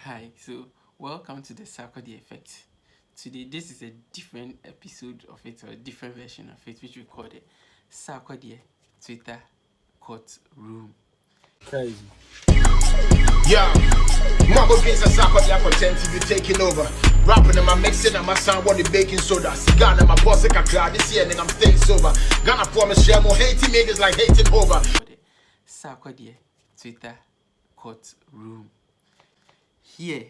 Hi, so welcome to the Sarkodie effect. Today, this is a different episode of it, or a different version of it, which we call the Sarkodie Twitter courtroom. Crazy. Yeah, Marble Games and Sarkodie content TV taking over. Rapping in my mixing and my sound what the baking soda. Cigar and my boss like a crowd this year and I'm staying sober. Gonna promise share more hating niggas like hating over. The Sarkodie Twitter courtroom. Here,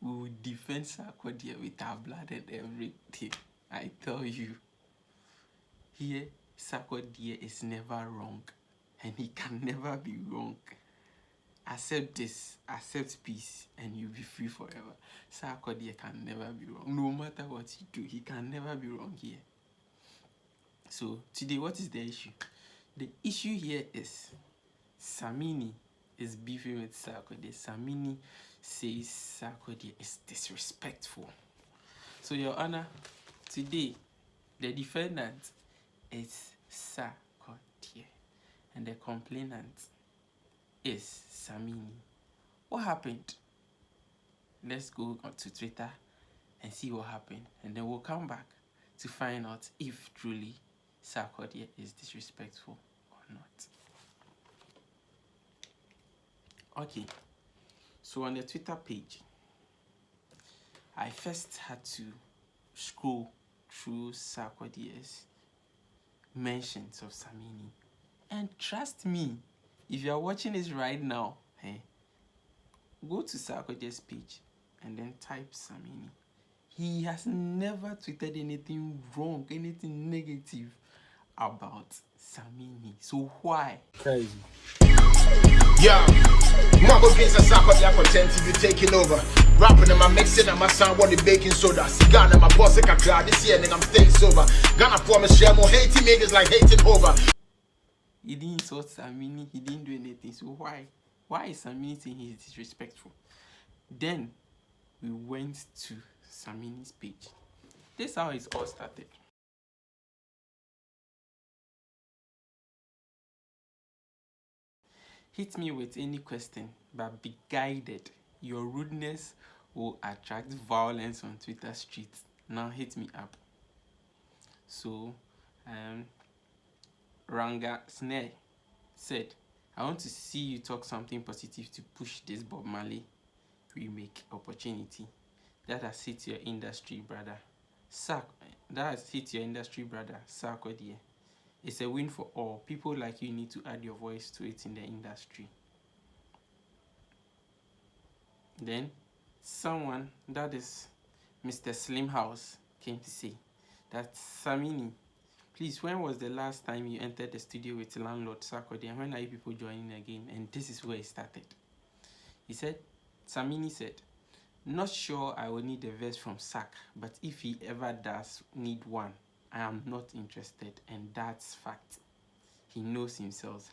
we will defend Sarkodie with our blood and everything. I tell you. Here, Sarkodie is never wrong, and he can never be wrong. Accept this, accept peace, and you'll be free forever. Sarkodie can never be wrong. No matter what you do, he can never be wrong here. So, today, what is the issue? The issue here is Samini is beefing with Sarkodie. Samini says Sarkodie is disrespectful. So, Your Honor, today, the defendant is Sarkodie, and the complainant is Samini. What happened? Let's go to Twitter and see what happened, and then we'll come back to find out if truly Sarkodie is disrespectful or not. Okay, so on the Twitter page, I first had to scroll through Sarkodie's mentions of Samini, and trust me, if you are watching this right now, go to Sarkodie's page and then type Samini. He has never tweeted anything wrong, anything negative about Samini. So why? Crazy. Yeah, Marble Games and Sarkodie content TV taking over. Rapping in my mixing and my sound what the baking soda. Cigar and my boss like a crowd this year and I'm staying sober. Gonna promise share more hating niggas like hating over. He didn't insult Samini, he didn't do anything. So why? Why is Samini saying he's disrespectful? Then we went to Samini's page. This is how it all started. Hit me with any question, but be guided. Your rudeness will attract violence on Twitter streets. Now hit me up. So, Ranga Snare said, I want to see you talk something positive to push this Bob Marley remake opportunity. That has hit your industry, brother. Sarkodie. It's a win for all. People like you need to add your voice to it in the industry. Then, someone, that is Mr. Slimhouse, came to say that Samini, please, when was the last time you entered the studio with landlord Sarkodie, and when are you people joining again? And this is where it started. He said, Samini said, not sure I will need a verse from Sark, but if he ever does need one, I am not interested, and that's fact. He knows himself.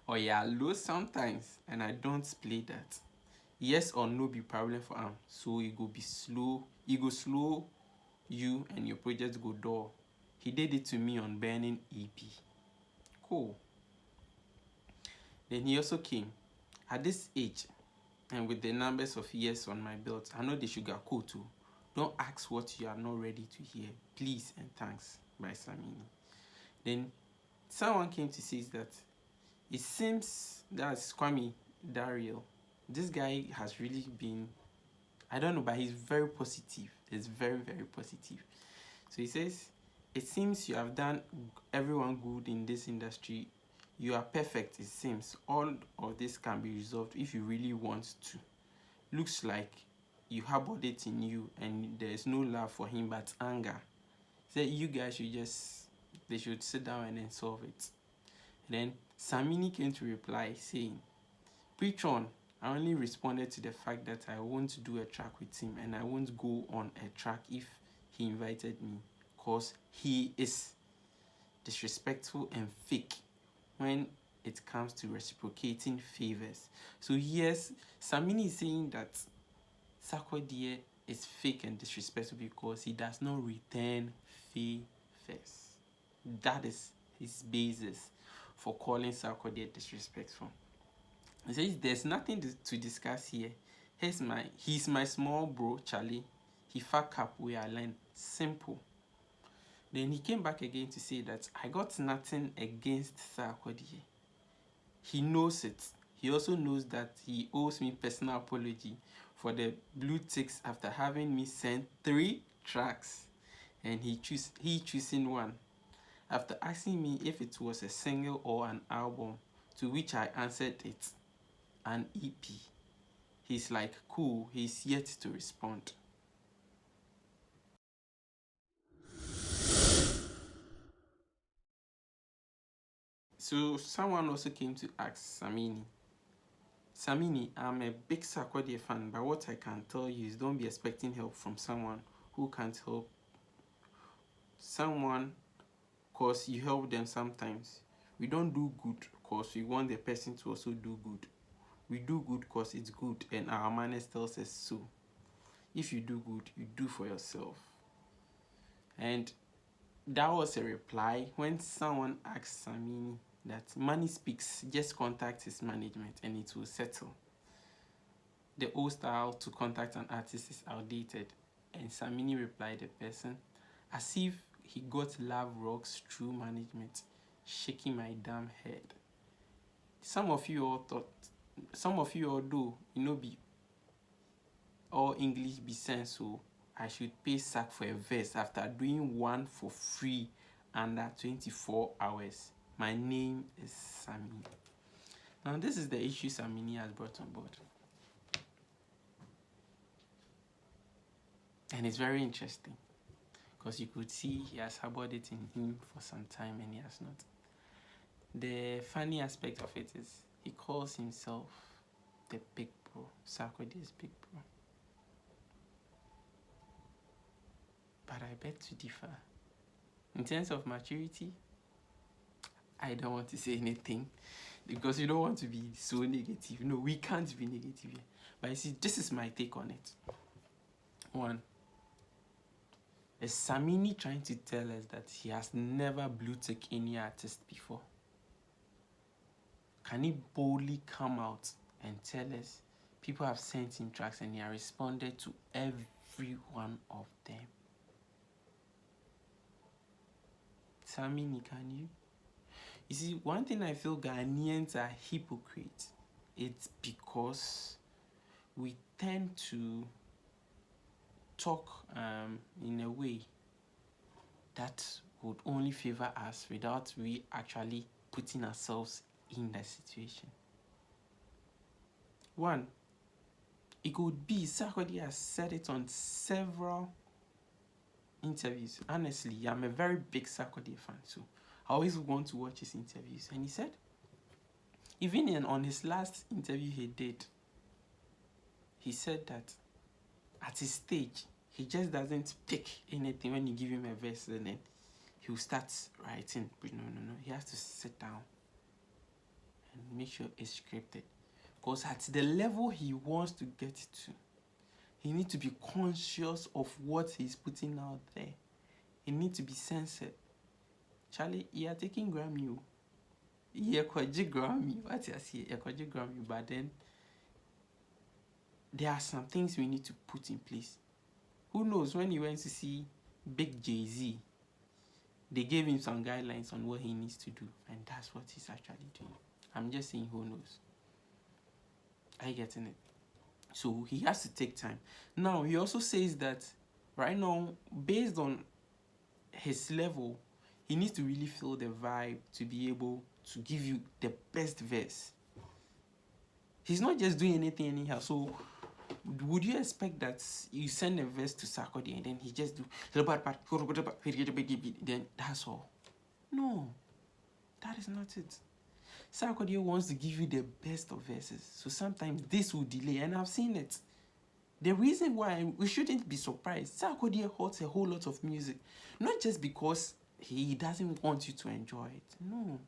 Oh yeah, low sometimes, and I don't play that. Yes or no be problem for him, so he go be slow. He go slow you and your project go door. He did it to me on Burning EP. Cool. Then he also came. At this age, and with the numbers of years on my belt, I know the sugar cool too. Don't ask what you are not ready to hear. Please and thanks, by Samini. Then someone came to say that it seems that's Kwame Daryl. This guy has really been, I don't know, but he's very positive. He's very, very positive. So he says, it seems you have done everyone good in this industry. You are perfect, it seems. All of this can be resolved if you really want to. Looks like you harbored it in you and there's no love for him but anger. So you guys should they should sit down and then solve it. And then Samini came to reply saying, preach on. I only responded to the fact that I won't do a track with him and I won't go on a track if he invited me, because he is disrespectful and fake when it comes to reciprocating favors. So yes, Samini is saying that Sarkodie is fake and disrespectful because he does not return favors. That is his basis for calling Sarkodie disrespectful. He says there's nothing to discuss here. He's my small bro, Charlie. He fuck up where I learned. Simple. Then he came back again to say that I got nothing against Sarkodie. He knows it. He also knows that he owes me personal apology for the blue ticks after having me send 3 tracks and he choosing one. After asking me if it was a single or an album, to which I answered it, an EP. He's like, cool, he's yet to respond. So someone also came to ask Samini. Samini, I'm a big Sarkodie fan, but what I can tell you is don't be expecting help from someone who can't help someone because you help them sometimes. We don't do good because we want the person to also do good. We do good because it's good and our manners tells us so. If you do good, you do for yourself. And that was a reply when someone asked Samini that money speaks, just contact his management and it will settle. The old style to contact an artist is outdated. And Samini replied the person as if he got love rocks through management, shaking my damn head. Some of you all do, be all English be sense, so I should pay sack for a verse after doing one for free under 24 hours. My name is Samini. Now this is the issue Samini has brought on board. And it's very interesting because you could see he has harbored it in him for some time and he has not. The funny aspect of it is he calls himself the big bro, Sarkodie's big bro. But I beg to differ. In terms of maturity, I don't want to say anything because you don't want to be so negative. No, we can't be negative here. But you see, this is my take on it. 1. Is Samini trying to tell us that he has never blue tick any artist before? Can he boldly come out and tell us people have sent him tracks and he has responded to every one of them? Samini, can you? You see, one thing I feel Ghanaians are hypocrites. It's because we tend to talk in a way that would only favor us without we actually putting ourselves in that situation. 1, it could be Sarkodie has said it on several interviews. Honestly, I'm a very big Sarkodie fan, so I always want to watch his interviews. And he said, even on his last interview he did, he said that at his stage, he just doesn't pick anything when you give him a verse and then he'll start writing. But no. He has to sit down and make sure it's scripted. Because at the level he wants to get to, he needs to be conscious of what he's putting out there. He needs to be censored. Charlie, you are taking Grammy. You are Grammy. What I say? You are Grammy. But then there are some things we need to put in place. Who knows, when he went to see Big Jay-Z, they gave him some guidelines on what he needs to do. And that's what he's actually doing. I'm just saying, who knows? Are you getting it? So he has to take time. Now, he also says that right now, based on his level, he needs to really feel the vibe to be able to give you the best verse. He's not just doing anything anyhow. So would you expect that you send a verse to Sarkodie and then he just do then that's all? No, that is not it. Sarkodie wants to give you the best of verses. So sometimes this will delay, and I've seen it. The reason why we shouldn't be surprised, Sarkodie holds a whole lot of music. Not just because he doesn't want you to enjoy it. No.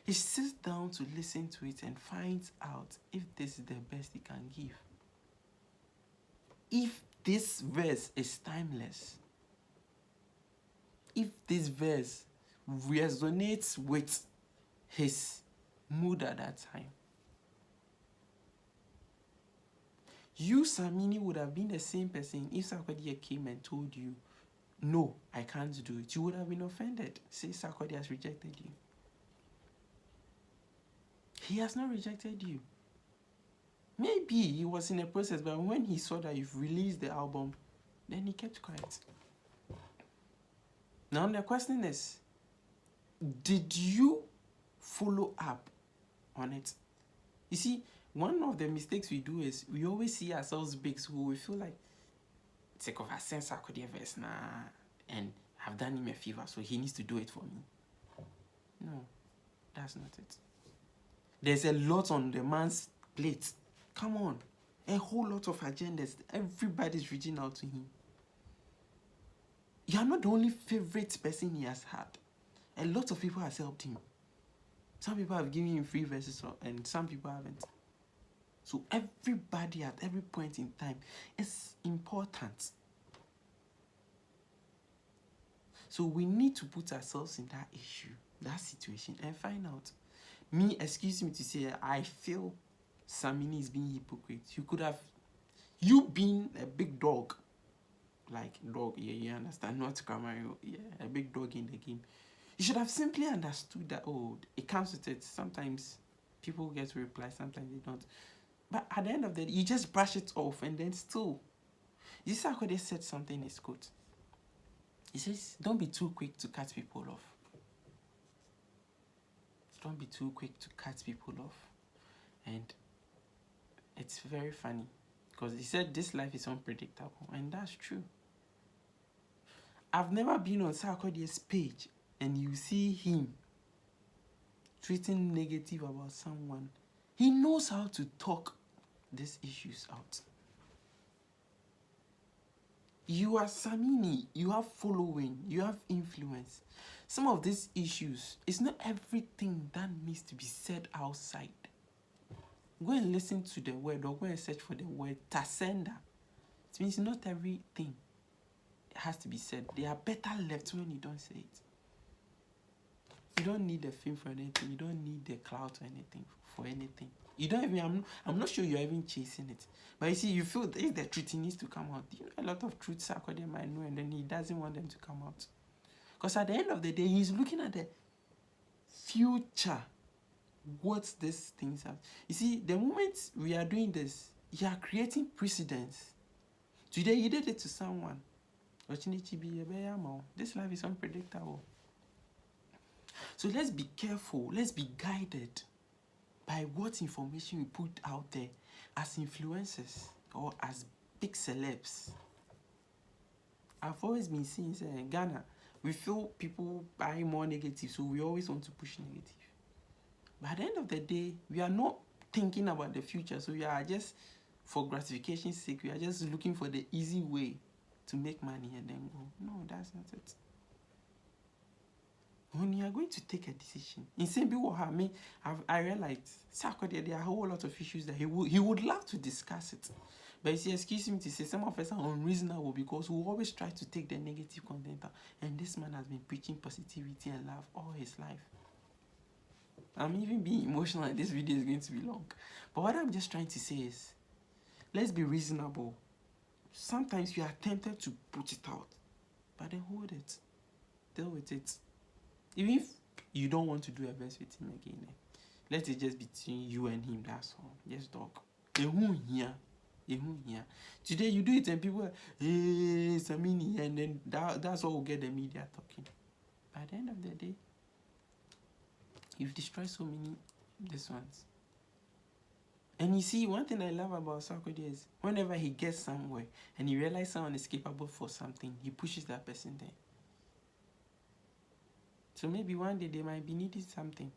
He sits down to listen to it and finds out if this is the best he can give. If this verse is timeless, if this verse resonates with his mood at that time. You, Samini, would have been the same person if Sarkodie came and told you, no, I can't do it. You would have been offended. Say Sarkodie has rejected you. He has not rejected you. Maybe he was in a process, but when he saw that you've released the album, then he kept quiet. Now the question is, did you follow up on it? You see, one of the mistakes we do is we always see ourselves big, so we feel like, take off, I sent Sarkodie verse now, and I've done him a favor, so he needs to do it for me. No, that's not it. There's a lot on the man's plate. Come on, a whole lot of agendas. Everybody's reaching out to him. You are not the only favorite person he has had. A lot of people have helped him. Some people have given him free verses, and some people haven't. So everybody at every point in time is important. So we need to put ourselves in that issue, that situation, and find out. Me, excuse me to say, I feel Samini is being hypocrite. You could have, you being a big dog, like dog, yeah, you understand, not Camaro, yeah, a big dog in the game. You should have simply understood that, oh, it comes with it. Sometimes people get to reply, sometimes they don't. But at the end of the day, you just brush it off, and then still, you see how they said something in his quote. He says, don't be too quick to cut people off. Don't be too quick to cut people off. And it's very funny, because he said this life is unpredictable, and that's true. I've never been on Sarkodie's page and you see him tweeting negative about someone. He knows how to talk these issues out. You are Samini, you have following, you have influence. Some of these issues, it's not everything that needs to be said outside. Go and listen to the word, or go and search for the word Tasenda. It means not everything has to be said. They are better left when you don't say it. You don't need the fame for anything. You don't need the clout or anything for anything. You don't even, I'm not sure you're even chasing it. But you see, you feel that if the truth needs to come out. You know, a lot of truths Sarkodie might know, and then he doesn't want them to come out. Because at the end of the day, he's looking at the future. What these things have. You see, the moment we are doing this, you are creating precedents. Today, you did it to someone. This life is unpredictable. So let's be careful. Let's be guided by what information we put out there as influencers or as big celebs. I've always been seeing in Ghana, we feel people buy more negative, so we always want to push negative. But at the end of the day, we are not thinking about the future, so we are just, for gratification's sake, we are just looking for the easy way to make money and then go. No, that's not it. When you are going to take a decision, in same people, I realized Sarkodie, there are a whole lot of issues that he would love to discuss it. But you see, excuse me to say, some of us are unreasonable because we always try to take the negative content out. And this man has been preaching positivity and love all his life. I'm even being emotional, and this video is going to be long. But what I'm just trying to say is, let's be reasonable. Sometimes you are tempted to put it out, but then hold it. Deal with it. Even if you don't want to do a verse with him again, let it just be between you and him, that's all. Just talk. Today you do it and people are, hey, Samini, and then that's what will get the media talking. By the end of the day, you've destroyed so many these ones. And you see, one thing I love about Sarkodie is whenever he gets somewhere and he realizes someone is capable for something, he pushes that person there. So maybe one day they might be needing something.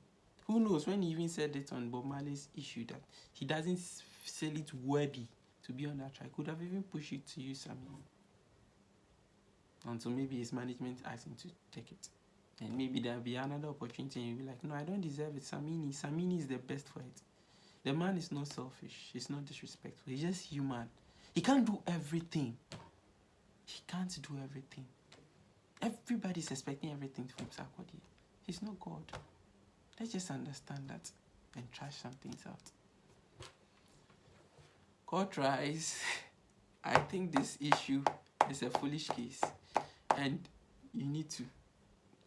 Who knows, when he even said it on Bob Marley's issue that he doesn't feel it worthy to be on that track, could have even pushed it to you, Samini. Until maybe his management asked him to take it. And maybe there'll be another opportunity and you'll be like, no, I don't deserve it. Samini is the best for it. The man is not selfish. He's not disrespectful. He's just human. He can't do everything. He can't do everything. Everybody's expecting everything from Sarkodie. He's not God. Let's just understand that and trash some things out. God tries. I think this issue is a foolish case, and you need to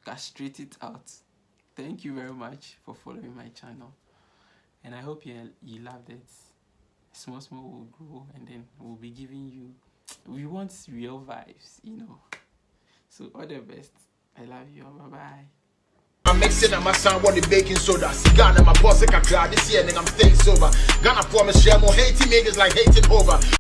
castrate it out. Thank you very much for following my channel, and I hope you loved it. Small will grow, and then we'll be giving you, we want real vibes, you know. So all the best. I love you. Bye bye. I'm mixing up my son what the baking soda. Cigar and my boss, I can cry this year, and I'm staying sober. Gonna promise share more hating niggas like hating over.